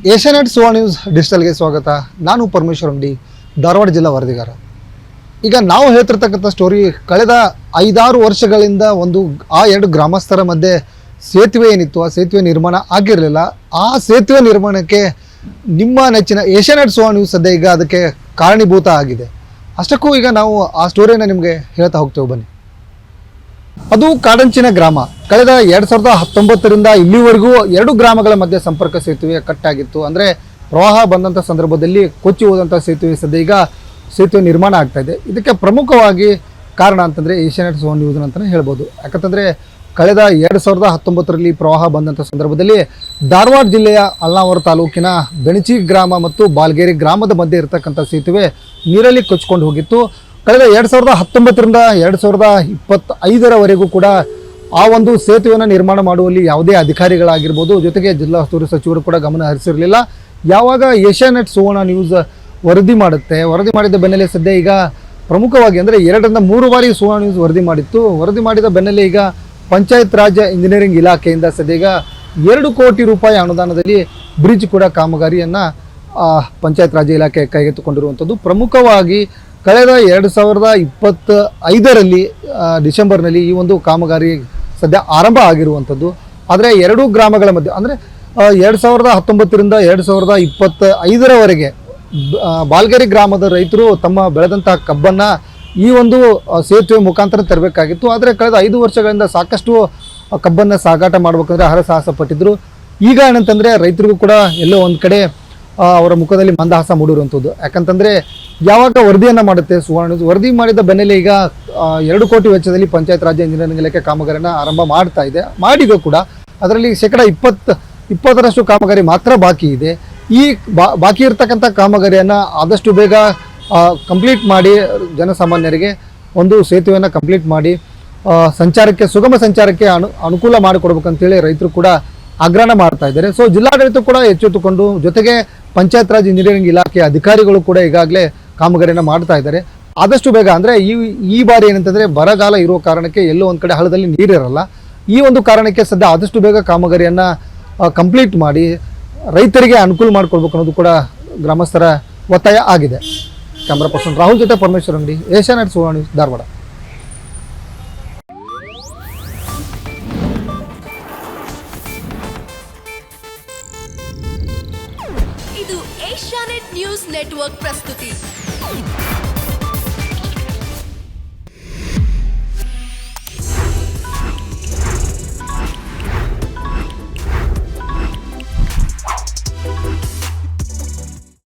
Asianet ಸುವರ್ಣ news ಡಿಜಿಟಲ್ಗೆ ಸ್ವಾಗತ. ನಾನು ಪರಮೇಶ್ವರ್ ಅಂಗಡಿ, ಧಾರವಾಡ ಜಿಲ್ಲಾ ವರದಿಗಾರ. ಈಗ ನಾವು ಹೇಳ್ತಿರ್ತಕ್ಕಂಥ ಸ್ಟೋರಿ ಕಳೆದ 5-6 ವರ್ಷಗಳಿಂದ ಆ ಎರಡು ಗ್ರಾಮಸ್ಥರ ಮಧ್ಯೆ ಸೇತುವೆ ಏನಿತ್ತು, ಆ ಸೇತುವೆ ನಿರ್ಮಾಣ ಆಗಿರಲಿಲ್ಲ. ಆ ಸೇತುವೆ ನಿರ್ಮಾಣಕ್ಕೆ ನಿಮ್ಮ ನೆಚ್ಚಿನ ಏಷ್ಯಾನೆಟ್ ಸುವರ್ಣ ನ್ಯೂಸ್ ಸದ್ಯ ಈಗ ಅದಕ್ಕೆ ಕಾರಣೀಭೂತ ಆಗಿದೆ. ಅಷ್ಟಕ್ಕೂ ಈಗ ನಾವು ಆ ಸ್ಟೋರಿಯನ್ನು ನಿಮಗೆ ಹೇಳ್ತಾ ಹೋಗ್ತೇವೆ, ಬನ್ನಿ. ಅದು ಕಾಡಂಚಿನ ಗ್ರಾಮ. ಕಳೆದ 2019ರಿಂದ ಇಲ್ಲಿವರೆಗೂ 2 ಗ್ರಾಮಗಳ ಮಧ್ಯೆ ಸಂಪರ್ಕ ಸೇತುವೆ ಕಟ್ಟಾಗಿತ್ತು. ಅಂದರೆ ಪ್ರವಾಹ ಬಂದಂಥ ಸಂದರ್ಭದಲ್ಲಿ ಕೊಚ್ಚಿ ಹೋದಂಥ ಸೇತುವೆ ಸದ್ಯ ಈಗ ಸೇತುವೆ ನಿರ್ಮಾಣ ಆಗ್ತಾ ಇದೆ. ಇದಕ್ಕೆ ಪ್ರಮುಖವಾಗಿ ಕಾರಣ ಅಂತಂದರೆ ಏಷ್ಯಾನೆಟ್ ಸುವರ್ಣ ನ್ಯೂಸ್ ಅಂತಲೇ ಹೇಳ್ಬೋದು. ಯಾಕಂತಂದರೆ ಕಳೆದ 2019ರಲ್ಲಿ ಪ್ರವಾಹ ಬಂದಂಥ ಸಂದರ್ಭದಲ್ಲಿ ಧಾರವಾಡ ಜಿಲ್ಲೆಯ ಅಳ್ನಾವರ ತಾಲೂಕಿನ ಬೆಣಚಿ ಗ್ರಾಮ ಮತ್ತು ಬಾಲ್ಗೇರಿ ಗ್ರಾಮದ ಮಧ್ಯೆ ಇರತಕ್ಕಂಥ ಸೇತುವೆ ನೀರಲ್ಲಿ ಕೊಚ್ಕೊಂಡು ಹೋಗಿತ್ತು. ಕಳೆದ 2019ರಿಂದ 2025ರವರೆಗೂ ಕೂಡ ಆ ಒಂದು ಸೇತುವೆಯನ್ನು ನಿರ್ಮಾಣ ಮಾಡುವಲ್ಲಿ ಯಾವುದೇ ಅಧಿಕಾರಿಗಳಾಗಿರ್ಬೋದು, ಜೊತೆಗೆ ಜಿಲ್ಲಾ ಉಸ್ತುವಾರಿ ಸಚಿವರು ಕೂಡ ಗಮನ ಹರಿಸಿರಲಿಲ್ಲ. ಯಾವಾಗ ಏಷ್ಯಾನೆಟ್ ಸುವರ್ಣ ನ್ಯೂಸ್ ವರದಿ ಮಾಡಿದ್ದ ಬೆನ್ನಲ್ಲೇ ಸದ್ಯ ಈಗ ಪ್ರಮುಖವಾಗಿ ಅಂದರೆ 2ರಿಂದ 3 ಬಾರಿ ಸುವರ್ಣ ನ್ಯೂಸ್ ವರದಿ ಮಾಡಿತ್ತು. ವರದಿ ಮಾಡಿದ ಬೆನ್ನಲ್ಲೇ ಈಗ ಪಂಚಾಯತ್ ರಾಜ್ ಇಂಜಿನಿಯರಿಂಗ್ ಇಲಾಖೆಯಿಂದ ಸದ್ಯ ಈಗ 2 ಕೋಟಿ ರೂಪಾಯಿ ಅನುದಾನದಲ್ಲಿ ಬ್ರಿಡ್ಜ್ ಕೂಡ ಕಾಮಗಾರಿಯನ್ನು ಪಂಚಾಯತ್ ರಾಜ್ ಇಲಾಖೆ ಕೈಗೆತ್ತಿಕೊಂಡಿರುವಂಥದ್ದು. ಪ್ರಮುಖವಾಗಿ ಕಳೆದ 2025ರಲ್ಲಿ ಡಿಸೆಂಬರ್ನಲ್ಲಿ ಈ ಒಂದು ಕಾಮಗಾರಿ ಸದ್ಯ ಆರಂಭ ಆಗಿರುವಂಥದ್ದು. ಆದರೆ 2 ಗ್ರಾಮಗಳ ಮಧ್ಯೆ ಅಂದರೆ 2019ರಿಂದ 2025ರವರೆಗೆ ಬಾಲ್ಗೇರಿ ಗ್ರಾಮದ ರೈತರು ತಮ್ಮ ಬೆಳೆದಂಥ ಕಬ್ಬನ್ನು ಈ ಒಂದು ಸೇತುವೆ ಮುಖಾಂತರ ತರಬೇಕಾಗಿತ್ತು. ಆದರೆ ಕಳೆದ 5 ವರ್ಷಗಳಿಂದ ಸಾಕಷ್ಟು ಕಬ್ಬನ್ನು ಸಾಗಾಟ ಮಾಡಬೇಕಂದ್ರೆ ಹರಸಾಹಸ ಪಟ್ಟಿದ್ರು. ಈಗ ಏನಂತಂದರೆ ರೈತರಿಗೂ ಕೂಡ ಎಲ್ಲೋ ಒಂದು ಕಡೆ ಅವರ ಮುಖದಲ್ಲಿ ಮಂದಹಾಸ ಮೂಡಿರುವಂಥದ್ದು. ಯಾಕಂತಂದರೆ ಯಾವಾಗ ವರದಿಯನ್ನು ಮಾಡುತ್ತೆ ಸುವರ್ಣ ನ್ಯೂಸ್, ವರದಿ ಮಾಡಿದ ಬೆನ್ನಲ್ಲೇ ಈಗ 2 ಕೋಟಿ ವೆಚ್ಚದಲ್ಲಿ ಪಂಚಾಯತ್ ರಾಜ್ ಇಂಜಿನಿಯರಿಂಗ್ ಇಲಾಖೆ ಕಾಮಗಾರಿಯನ್ನು ಆರಂಭ ಮಾಡಿದೆ ಕೂಡ. ಅದರಲ್ಲಿ ಶೇಕಡ 20% ಕಾಮಗಾರಿ ಮಾತ್ರ ಬಾಕಿ ಇದೆ. ಈ ಬಾಕಿ ಇರತಕ್ಕಂಥ ಕಾಮಗಾರಿಯನ್ನು ಆದಷ್ಟು ಬೇಗ ಕಂಪ್ಲೀಟ್ ಮಾಡಿ ಜನಸಾಮಾನ್ಯರಿಗೆ ಒಂದು ಸೇತುವೆಯನ್ನು ಕಂಪ್ಲೀಟ್ ಮಾಡಿ ಸುಗಮ ಸಂಚಾರಕ್ಕೆ ಅನುಕೂಲ ಮಾಡಿಕೊಡ್ಬೇಕಂತೇಳಿ ರೈತರು ಕೂಡ ಆಗ್ರಹ ಮಾಡ್ತಾ ಇದ್ದಾರೆ. ಸೊ ಜಿಲ್ಲಾಡಳಿತ ಕೂಡ ಎಚ್ಚೆತ್ತುಕೊಂಡು, ಜೊತೆಗೆ ಪಂಚಾಯತ್ ರಾಜ್ ಇಂಜಿನಿಯರಿಂಗ್ ಇಲಾಖೆ ಅಧಿಕಾರಿಗಳು ಕೂಡ ಈಗಾಗಲೇ ಕಾಮಗಾರಿಯನ್ನು ಮಾಡ್ತಾ ಇದ್ದಾರೆ. ಆದಷ್ಟು ಬೇಗ ಅಂದರೆ ಈ ಬಾರಿ ಏನಂತಂದರೆ ಬರಗಾಲ ಇರೋ ಕಾರಣಕ್ಕೆ ಎಲ್ಲೋ ಒಂದು ಕಡೆ ಹಳ್ಳದಲ್ಲಿ ನೀರಿರಲ್ಲ. ಈ ಒಂದು ಕಾರಣಕ್ಕೆ ಸದ್ಯ ಆದಷ್ಟು ಬೇಗ ಕಾಮಗಾರಿಯನ್ನು ಕಂಪ್ಲೀಟ್ ಮಾಡಿ ರೈತರಿಗೆ ಅನುಕೂಲ ಮಾಡಿಕೊಡ್ಬೇಕು ಅನ್ನೋದು ಕೂಡ ಗ್ರಾಮಸ್ಥರ ಒತ್ತಾಯ ಆಗಿದೆ. ಕ್ಯಾಮ್ರಾ ಪರ್ಸನ್ ರಾಹುಲ್ ಜೊತೆ ಪರಮೇಶ್ವರ್ ಅಂಗಡಿ, ಏಷ್ಯಾನೆಟ್ ಸುವರ್ಣ ನ್ಯೂಸ್, ಧಾರವಾಡ. ಇದು ಏಷ್ಯಾನೆಟ್ ನ್ಯೂಸ್ ನೆಟ್ವರ್ಕ್ ಪ್ರಸ್ತುತಿ.